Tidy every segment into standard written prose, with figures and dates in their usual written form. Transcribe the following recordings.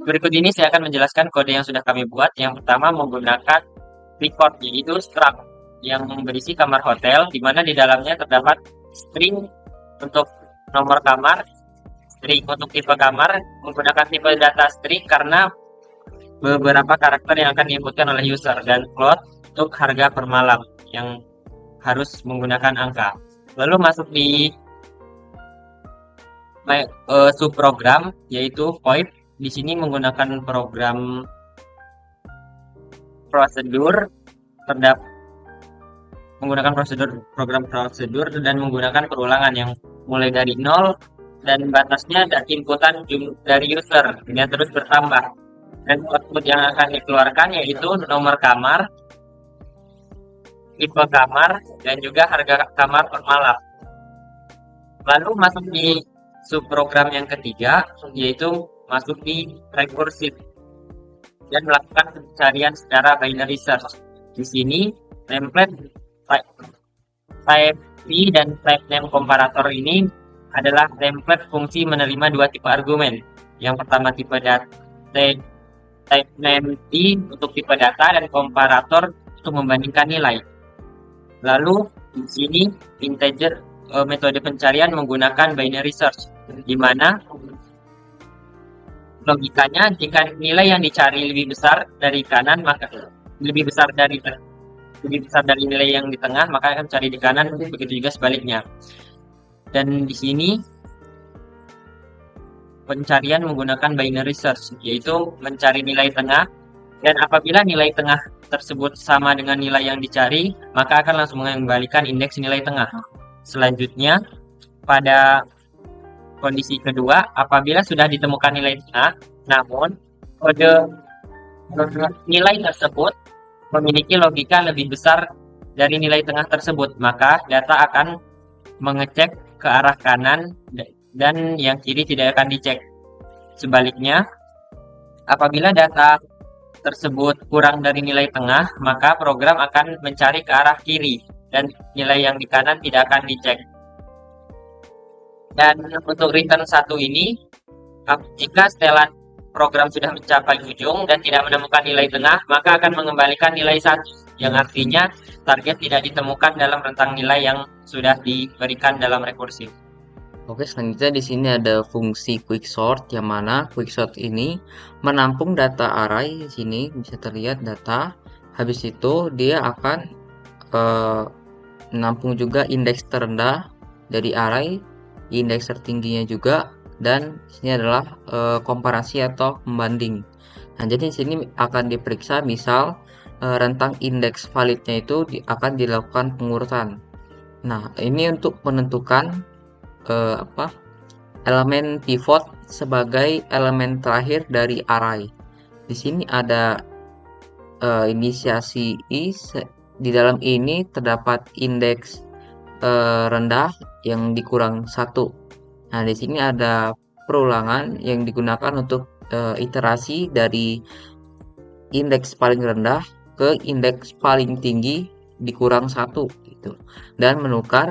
Berikut ini saya akan menjelaskan kode yang sudah kami buat. Yang pertama menggunakan record, yaitu struct yang berisi kamar hotel, di mana di dalamnya terdapat string untuk nomor kamar, string untuk tipe kamar, menggunakan tipe data string karena beberapa karakter yang akan diinputkan oleh user, dan float untuk harga per malam yang harus menggunakan angka. Lalu masuk di subprogram yaitu VoIP. Di sini menggunakan prosedur terdapat menggunakan program prosedur dan menggunakan perulangan yang mulai dari 0 dan batasnya dan inputan dari user yang terus bertambah, dan output yang akan dikeluarkan yaitu nomor kamar, tipe kamar, dan juga harga kamar per malam. Lalu masuk di subprogram yang ketiga, yaitu masuk di recursive dan melakukan pencarian secara binary search. Di sini template type v dan type name komparator ini adalah template fungsi menerima dua tipe argumen. Yang pertama tipe type name t untuk tipe data dan komparator untuk membandingkan nilai. Lalu di sini integer metode pencarian menggunakan binary search, di mana logikanya jika nilai yang dicari lebih besar dari kanan, maka lebih besar dari nilai yang di tengah, maka akan cari di kanan, begitu juga sebaliknya. Dan di sini pencarian menggunakan binary search, yaitu mencari nilai tengah, dan apabila nilai tengah tersebut sama dengan nilai yang dicari, maka akan langsung mengembalikan indeks nilai tengah. Selanjutnya, pada kondisi kedua, apabila sudah ditemukan nilai tengah, namun kode nilai tersebut memiliki logika lebih besar dari nilai tengah tersebut, maka data akan mengecek ke arah kanan dan yang kiri tidak akan dicek. Sebaliknya, apabila data tersebut kurang dari nilai tengah, maka program akan mencari ke arah kiri dan nilai yang di kanan tidak akan dicek. Dan untuk return 1 ini, jika setelan program sudah mencapai ujung dan tidak menemukan nilai tengah, maka akan mengembalikan nilai 1, yang artinya target tidak ditemukan dalam rentang nilai yang sudah diberikan dalam rekursif. Oke, selanjutnya di sini ada fungsi quicksort, yang mana quicksort ini menampung data array. Di sini bisa terlihat data. Habis itu dia akan menampung juga indeks terendah dari array, indeks tertingginya juga, dan ini adalah komparasi atau pembanding. Nah, jadi di sini akan diperiksa misal rentang indeks validnya itu akan dilakukan pengurutan. Nah, ini untuk menentukan elemen pivot sebagai elemen terakhir dari array. Di sini ada inisiasi i. Di dalam ini terdapat indeks rendah yang dikurang 1. Nah, di sini ada perulangan yang digunakan untuk iterasi dari indeks paling rendah ke indeks paling tinggi dikurang 1 gitu. Dan menukar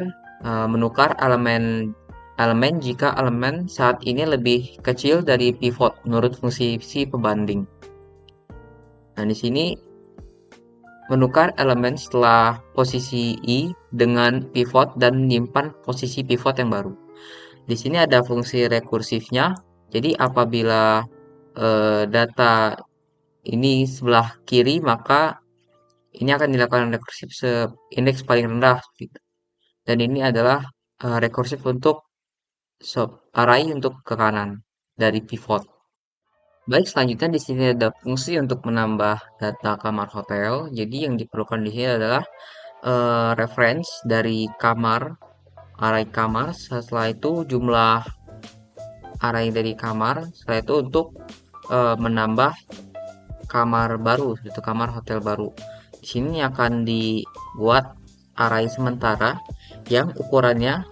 elemen jika elemen saat ini lebih kecil dari pivot menurut fungsi si pembanding. Nah, di sini menukar elemen setelah posisi i dengan pivot dan menyimpan posisi pivot yang baru. Di sini ada fungsi rekursifnya. Jadi apabila data ini sebelah kiri, maka ini akan dilakukan rekursif indeks paling rendah gitu. Dan ini adalah rekursif untuk array untuk ke kanan dari pivot. Baik, selanjutnya di sini ada fungsi untuk menambah data kamar hotel. Jadi yang diperlukan di sini adalah reference dari kamar, array kamar. Setelah itu jumlah array dari kamar. Setelah itu untuk menambah kamar baru, itu kamar hotel baru. Di sini akan dibuat array sementara yang ukurannya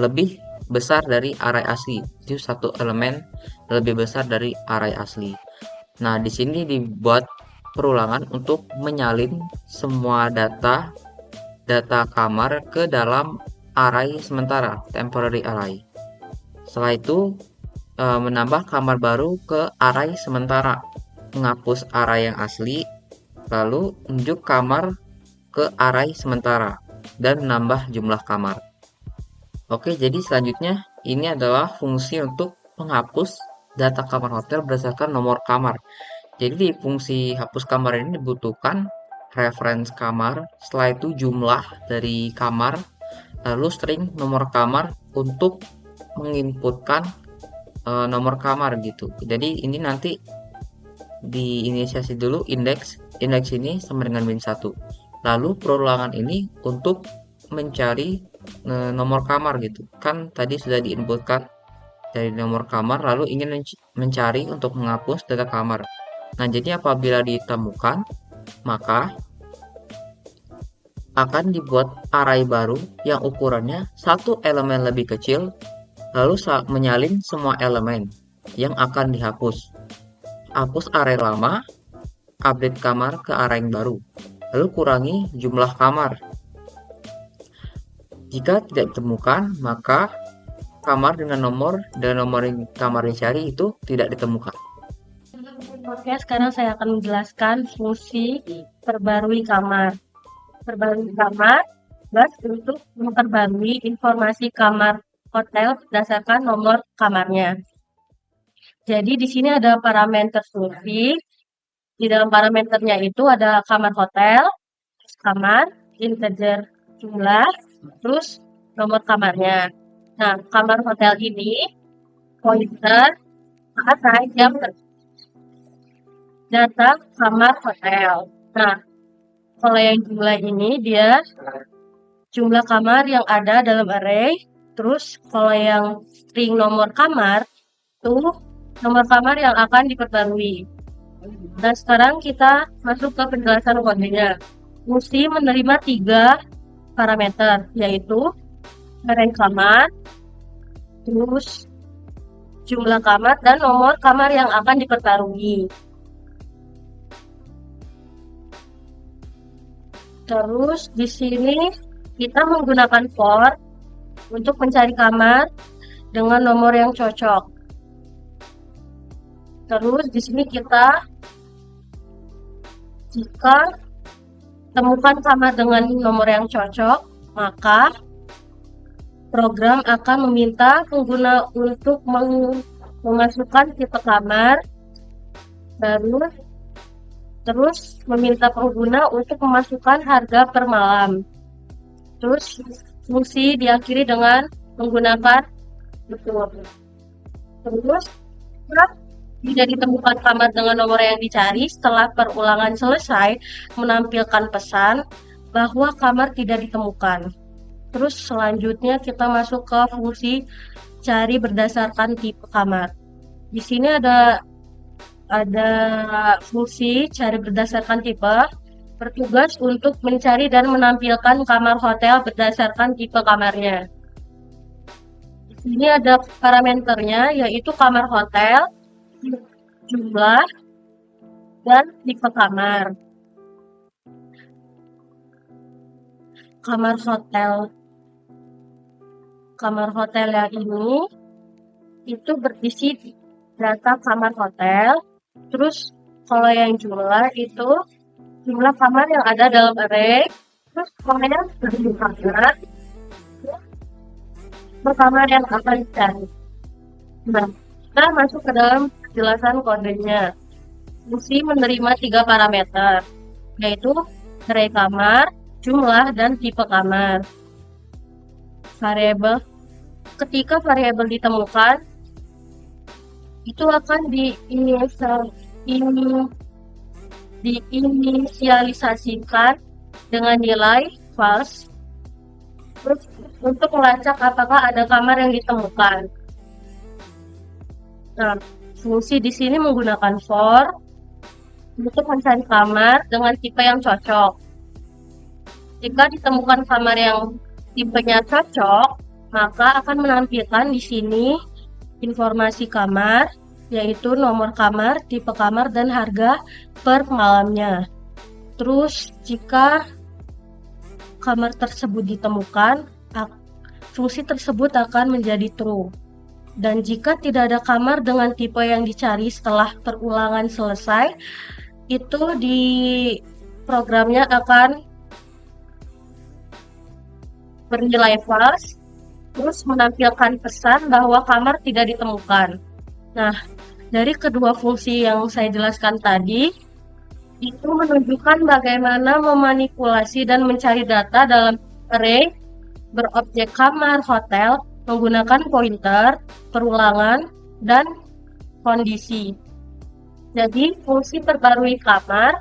lebih besar dari array asli. Itu satu elemen lebih besar dari array asli. Nah, di sini dibuat perulangan untuk menyalin semua data kamar ke dalam array sementara, temporary array. Setelah itu menambah kamar baru ke array sementara, menghapus array yang asli, lalu unjuk kamar ke array sementara, dan menambah jumlah kamar. Oke, jadi selanjutnya ini adalah fungsi untuk menghapus data kamar hotel berdasarkan nomor kamar. Jadi di fungsi hapus kamar ini dibutuhkan reference kamar, setelah itu jumlah dari kamar, lalu string nomor kamar untuk menginputkan nomor kamar gitu. Jadi ini nanti diinisiasi dulu indeks ini sama dengan min 1. Lalu perulangan ini untuk mencari nomor kamar gitu. Kan tadi sudah diinputkan dari nomor kamar lalu ingin mencari untuk menghapus data kamar. Nah, jadi apabila ditemukan, maka akan dibuat array baru yang ukurannya satu elemen lebih kecil, lalu menyalin semua elemen yang akan dihapus. Hapus array lama, update kamar ke array yang baru, lalu kurangi jumlah kamar. Jika tidak ditemukan, maka kamar dengan nomor dan nomor yang kamar dicari itu tidak ditemukan. Oke, sekarang saya akan menjelaskan fungsi perbarui kamar. Perbarui kamar untuk memperbarui informasi kamar hotel berdasarkan nomor kamarnya. Jadi di sini ada parameter fungsi. Di dalam parameternya itu ada kamar hotel, kamar, integer jumlah, terus nomor kamarnya. Nah, kamar hotel ini pointer array yang data kamar hotel. Nah, kalau yang jumlah ini dia jumlah kamar yang ada dalam array. Terus kalau yang string nomor kamar itu nomor kamar yang akan diperbarui. Dan sekarang kita masuk ke penjelasan kodenya. Fungsi menerima 3 parameter, yaitu array kamar, terus jumlah kamar, dan nomor kamar yang akan diperbarui. Terus di sini kita menggunakan for untuk mencari kamar dengan nomor yang cocok. Terus di sini kita jika temukan kamar dengan nomor yang cocok, maka program akan meminta pengguna untuk memasukkan tipe kamar baru. Terus meminta pengguna untuk memasukkan harga per malam. Terus fungsi diakhiri dengan menggunakan betul. Terus jika ditemukan kamar dengan nomor yang dicari, setelah perulangan selesai menampilkan pesan bahwa kamar tidak ditemukan. Terus selanjutnya kita masuk ke fungsi cari berdasarkan tipe kamar. Di sini ada fungsi cari berdasarkan tipe, bertugas untuk mencari dan menampilkan kamar hotel berdasarkan tipe kamarnya. Di sini ada parameternya, yaitu kamar hotel, jumlah, dan tipe kamar. Kamar hotel yang ini itu berisi data kamar hotel. Terus kalau yang jumlah itu jumlah kamar yang ada dalam array. Terus kalau yang kamar kamar yang akan dicari. Nah, kita masuk ke dalam penjelasan kodenya. Fungsi menerima 3 parameter, yaitu array kamar, jumlah, dan tipe kamar. Variabel, ketika variabel ditemukan, itu akan diinisialisasikan dengan nilai false. Terus untuk melacak apakah ada kamar yang ditemukan. Nah, fungsi di sini menggunakan for untuk mencari kamar dengan tipe yang cocok. Jika ditemukan kamar yang tipenya cocok, maka akan menampilkan di sini informasi kamar, yaitu nomor kamar, tipe kamar, dan harga per malamnya. Terus jika kamar tersebut ditemukan, fungsi tersebut akan menjadi true. Dan jika tidak ada kamar dengan tipe yang dicari setelah perulangan selesai, itu di programnya akan bernilai false, terus menampilkan pesan bahwa kamar tidak ditemukan. Nah, dari kedua fungsi yang saya jelaskan tadi, itu menunjukkan bagaimana memanipulasi dan mencari data dalam array berobjek kamar hotel menggunakan pointer, perulangan, dan kondisi. Jadi, fungsi perbarui kamar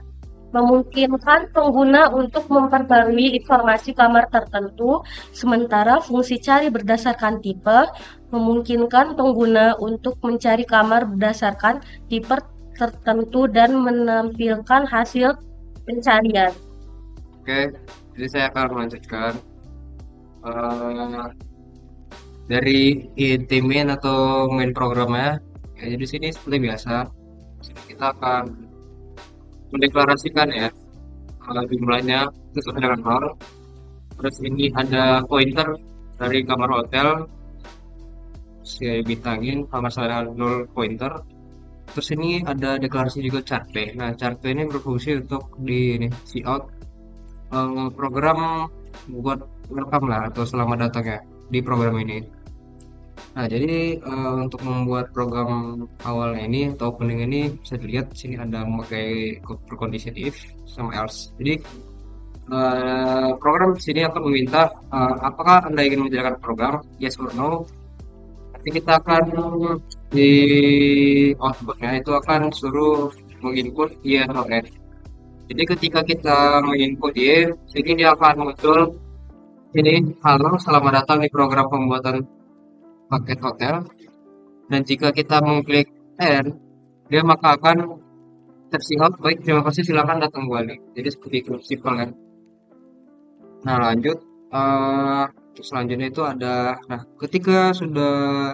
memungkinkan pengguna untuk memperbarui informasi kamar tertentu, sementara fungsi cari berdasarkan tipe memungkinkan pengguna untuk mencari kamar berdasarkan tipe tertentu dan menampilkan hasil pencarian. Oke, jadi saya akan melanjutkan eh, dari inti main atau main programnya. Ya, jadi di sini seperti biasa, kita akan mendeklarasikan ya jumlahnya itu sama dengan 0. Terus ini ada pointer dari kamar hotel, saya bintangin kamar saya 0 pointer. Terus ini ada deklarasi juga chart. Nah, chart ini berfungsi untuk di ini, see out program buat welcome lah atau selamat datang ya di program ini. Nah, jadi untuk membuat program awalnya ini atau opening ini bisa dilihat sini ada memakai precondition if sama else. Jadi program di sini akan meminta apakah Anda ingin menjalankan program, yes or no. Nanti kita akan di outputnya itu akan suruh menginput yes or no. Jadi ketika kita menginput yes, sini dia akan muncul ini halo selamat datang di program pembuatan paket hotel. Dan jika kita mengklik N, dia maka akan tersirat baik terima kasih silakan datang kembali. Jadi seperti itu simpel kan. Nah lanjut selanjutnya itu ada nah ketika sudah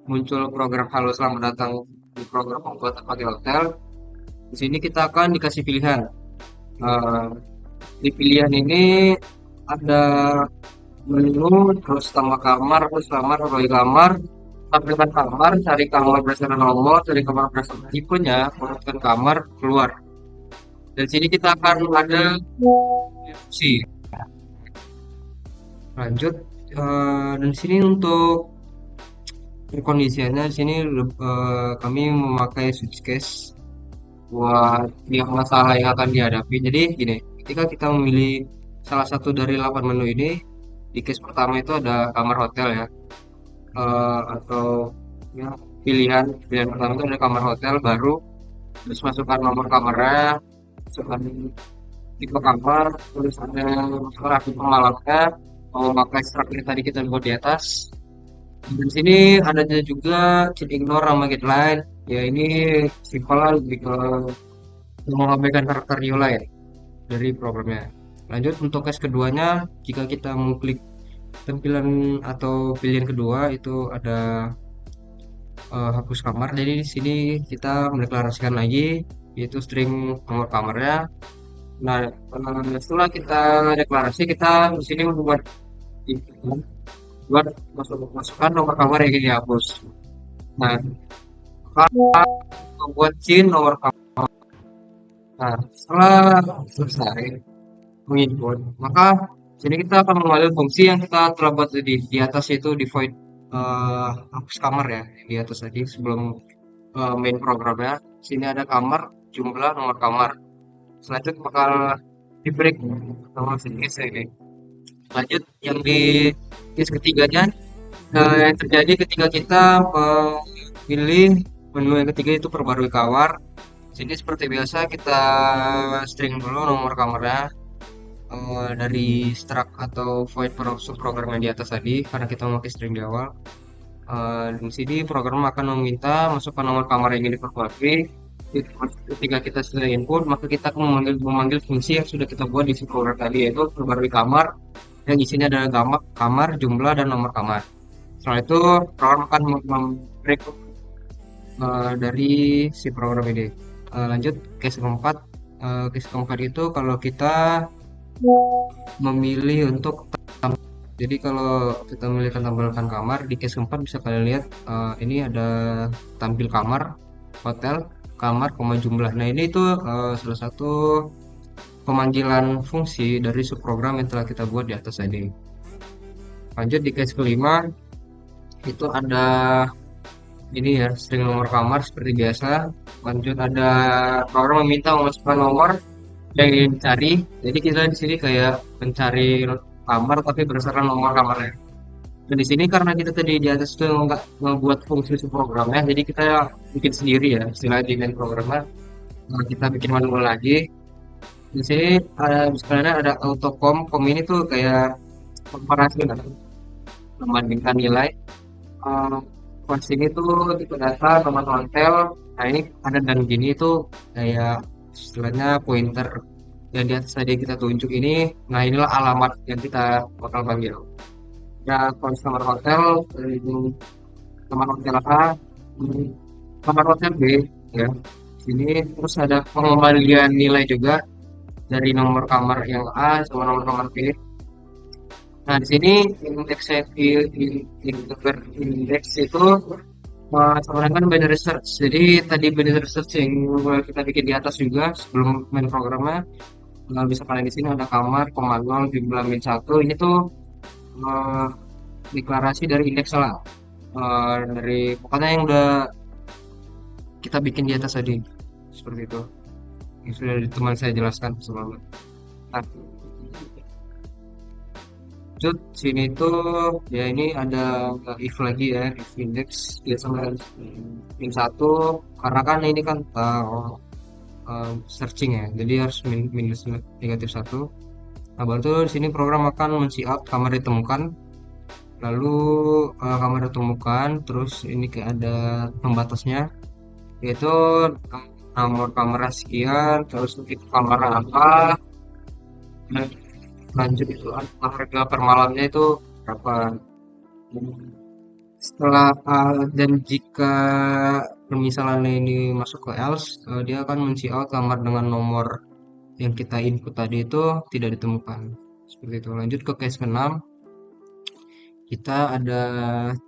muncul program halo selamat datang di program pembuatan paket hotel, di sini kita akan dikasih pilihan. Di pilihan ini ada menu, terus tambah kamar, terus kamar, kembali kamar, tampilkan kamar, cari kamar berdasarkan nomor, cari kamar berdasarkan tipenya, masukkan kamar, keluar. Dan sini kita akan ada opsi. Lanjut, dan sini untuk kondisinya di sini kami memakai switch case buat yang masalah yang akan dihadapi. Jadi gini, ketika kita memilih salah satu dari 8 menu ini, di case pertama itu ada kamar hotel ya, atau ya, pilihan pertama itu ada kamar hotel baru, terus masukkan nomor kamarnya, masukkan tipe kamar, terus ada grafik pemalatnya, mau pakai struktur tadi kita buat di atas. Dan sini ada juga cheat ignore sama guideline, ya ini simpel lah, lebih ke mengabaikan karakter new line dari programnya. Lanjut untuk case keduanya, jika kita mengklik tampilan atau pilihan kedua itu ada hapus kamar. Jadi di sini kita mendeklarasikan lagi yaitu string nomor kamarnya. Nah, setelah kita deklarasi, kita di sini membuat masukkan nomor kamar yang ingin dihapus. Nah, membuat scene nomor kamar. Nah, setelah selesai menginput, maka sini kita akan mengambil fungsi yang kita telah buat di atas itu di void hapus kamar ya di atas tadi sebelum main programnya. Sini ada kamar, jumlah nomor kamar. Selanjutnya bakal di break sama case ini. Lanjut yang di case ketiganya, yang terjadi ketika kita memilih menu yang ketiga itu perbarui kamar. Sini seperti biasa kita string dulu nomor kamarnya dari struct atau void program yang di atas tadi karena kita memakai string di awal. Di sini program akan meminta masukkan nomor kamar yang ingin diperbarui. Ketika kita sudah input, maka kita akan memanggil fungsi yang sudah kita buat di si program tadi, yaitu perbarui kamar yang isinya adalah kamar, jumlah, dan nomor kamar. Setelah itu program akan membreak dari si program ini. Lanjut case keempat. Case keempat itu kalau kita memilih untuk Jadi kalau kita melihat tampilkan kamar di case keempat bisa kalian lihat ini ada tampil kamar, hotel, kamar, koma jumlah. Nah ini tuh salah satu pemanggilan fungsi dari subprogram yang telah kita buat di atas tadi. Lanjut di case kelima itu ada ini ya string nomor kamar seperti biasa. Lanjut ada program meminta memasukkan nomor yang ingin dicari. Jadi kita di sini kayak mencari kamar tapi berdasarkan nomor kamarnya. Dan di sini karena kita tadi di atas itu nggak membuat fungsi programnya, jadi kita bikin sendiri ya istilah di main programnya. Nah, kita bikin manual lagi. Di sini sebenarnya ada kom ini tuh kayak komparasi kan, membandingkan nilai. Uh, Pas ini tuh tipe data nomor hotel. Nah ini ada dan gini tuh kayak istilahnya pointer yang di atas tadi kita tunjuk ini. Nah inilah alamat yang kita bakal panggil. Ya nomor hotel, nomor hotel A, nomor hotel B, ya. Sini terus ada pengembalian nilai juga dari nomor kamar yang A sama nomor kamar B. Nah di sini indeks itu sama dengan binary search. Jadi tadi binary search yang kita bikin di atas juga sebelum main programnya. Bisa kalian di sini ada kamar, koma 0, jumlah min 1. Ini tuh eh, deklarasi dari indeks lah. Dari pokoknya yang udah kita bikin di atas tadi. Seperti itu. Yang sudah teman saya jelaskan sebelumnya. Nah, lanjut sini tuh ya ini ada if lagi ya, if index dia sama min 1 karena kan ini kan searching ya, jadi harus minus negatif 1. Nah baru tuh di sini program akan men-out kamar ditemukan, lalu kamar ditemukan, terus ini kayak ada pembatasnya yaitu nomor kamar sekian, terus itu kamar apa, dan lanjut itu harga per malamnya itu berapa. Setelah dan jika permisalannya ini masuk ke else, dia akan men-out kamar dengan nomor yang kita input tadi itu tidak ditemukan. Seperti itu. Lanjut ke case ke-6. Kita ada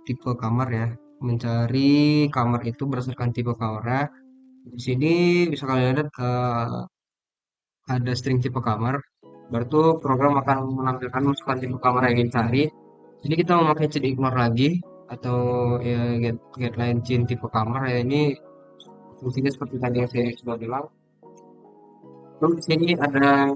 tipe kamar ya. Mencari kamar itu berdasarkan tipe kamarnya. Di sini bisa kalian lihat ada string tipe kamar. Baru program akan menampilkan masukan tipe kamar yang ingin cari. Jadi kita memakai chain ignore lagi atau ya get line chain tipe kamar ya, ini fungsinya seperti tadi yang saya sudah bilang. Terus di sini ada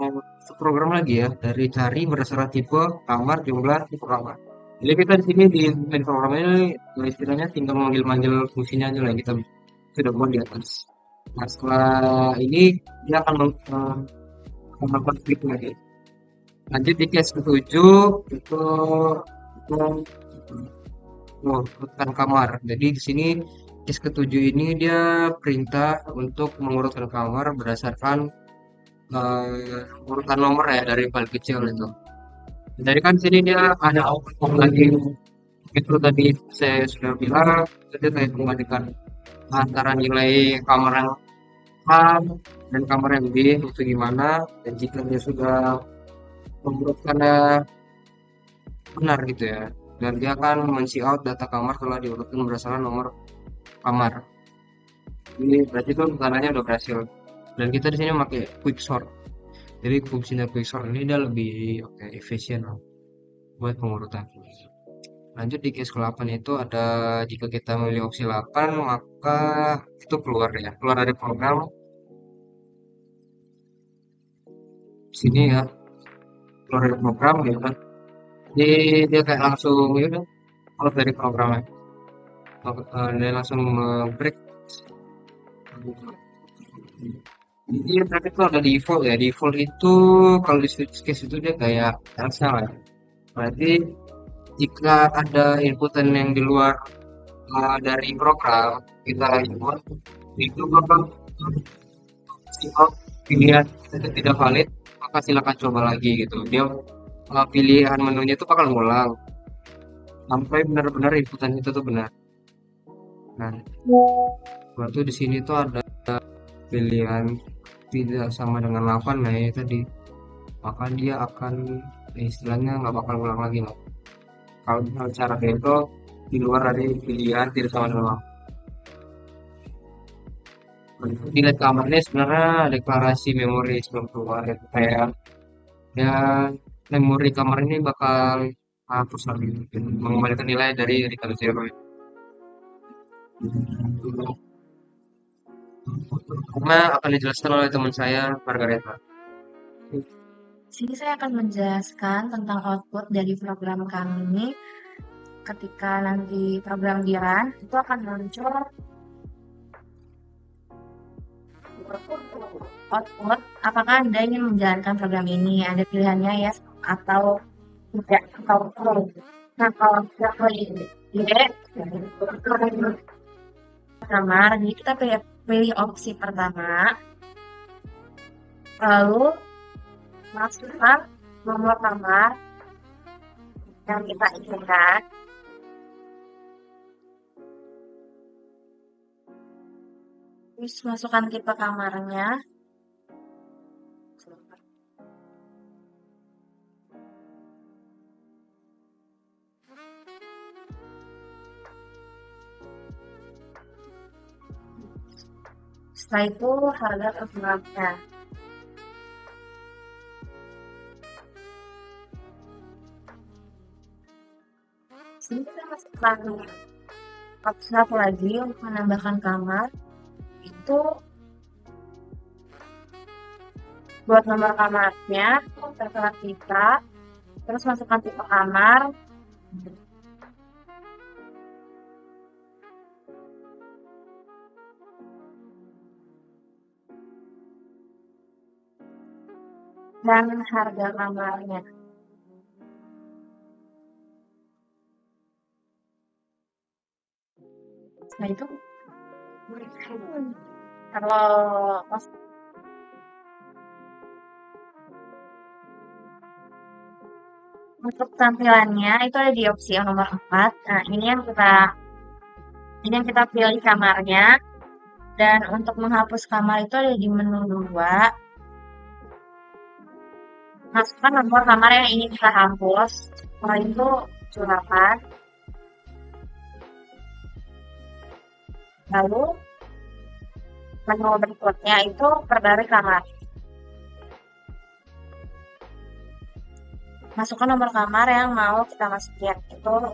program lagi ya dari cari berdasarkan tipe kamar, jumlah tipe kamar. Jadi kita di sini di main program ini istilahnya tinggal manggil-manggil fungsinya aja lah yang kita sudah buat di atas. Nah setelah ini dia akan melakukan klik lagi. Lanjut di case ke-7 itu urutan kamar. Jadi di sini case ke-7 ini dia perintah untuk mengurutkan kamar berdasarkan urutan nomor ya dari paling kecil itu. Jadi kan sini dia ada output lagi. Itu tadi saya sudah bilang itu kayak membandingkan antara nilai kamar yang A dan kamar yang B itu gimana, dan jika dia sudah memurutkannya benar gitu ya, dan dia akan men-out data kamar setelah diurutkan berdasarkan nomor kamar. Ini berarti itu tandanya udah berhasil. Dan kita di sini pakai quick sort. Jadi fungsinya quick sort ini dia lebih efisien buat pengurutan. Lanjut di case ke-8 itu ada jika kita memilih opsi 8 maka itu keluar ya, keluar dari program. Sini ya, keluar dari program gitu kan. Jadi dia kayak langsung ya udah keluar dari programnya. Dia langsung break. Jadi berarti itu ada default ya. Default itu kalau di switch case itu dia kayak Elsa lah. Berarti jika ada inputan yang di luar dari program kita import, itu bakal pilihan itu tidak valid, maka silakan coba lagi gitu. Dia pilihan menunya itu bakal ngulang sampai benar-benar inputan itu tuh benar. Nah, waktu di sini tuh ada pilihan tidak sama dengan 8, nah ya tadi, maka dia akan istilahnya nggak bakal ulang lagi lah. Kalau cara kayak itu di luar dari pilihan tidak sama doang. Di kamarnya sebenarnya deklarasi memori sebelum keluar ya. Kayak ya memori kamar ini bakal hapus lagi, mengembalikan nilai dari Ricardo Zero. Karena akan dijelaskan oleh teman saya, Margareta. Sini saya akan menjelaskan tentang output dari program kami. Ketika nanti program di-run, itu akan muncul output apakah Anda ingin menjalankan program ini. Ada pilihannya yes atau tidak atau no. Nah, kalau kita pilih kamar, jadi kita pilih opsi pertama, lalu masukkan nomor kamar yang kita inginkan. Terus masukkan tipe kamarnya. Setelah itu harga terserahnya. Sini kita masukkan opsi satu lagi untuk menambahkan kamar. Itu buat nomor kamarnya, terserah kita. Terus masukkan tipe kamar. Dan harga kamarnya. Nah itu kalau untuk tampilannya itu ada di opsi yang nomor 4. Nah, ini yang kita pilih kamarnya. Dan untuk menghapus kamar itu ada di menu 2. Masukkan nomor kamar yang ingin kita hapus. Setelah itu curahkan. Lalu menu berikutnya itu perbarui kamar. Masukkan nomor kamar yang mau kita masukin. Itu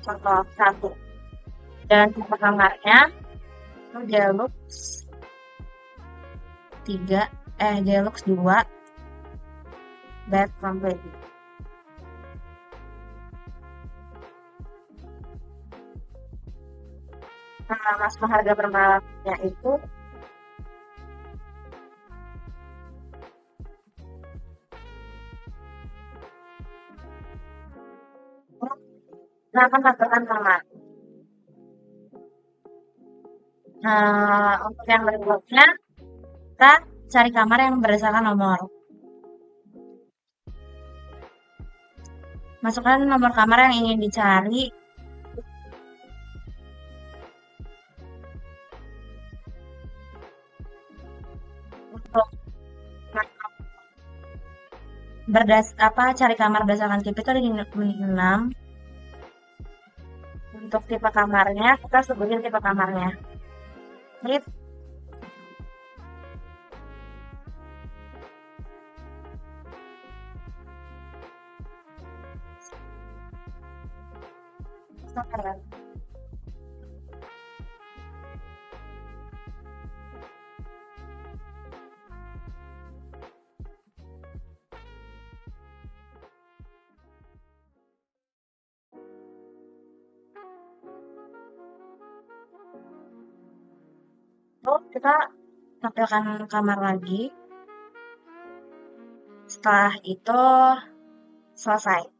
contoh 1. Dan tipe kamarnya itu Deluxe 2 bed complete. Nah, masuk harga per malamnya itu akan dapatkan kamar. Nah, untuk yang berikutnya kita cari kamar yang berdasarkan nomor. Masukkan nomor kamar yang ingin dicari. Untuk cari kamar berdasarkan tipe itu ada di menit 6. Untuk tipe kamarnya kita sebutin tipe kamarnya. Ini kita tampilkan kamar lagi. Setelah itu selesai.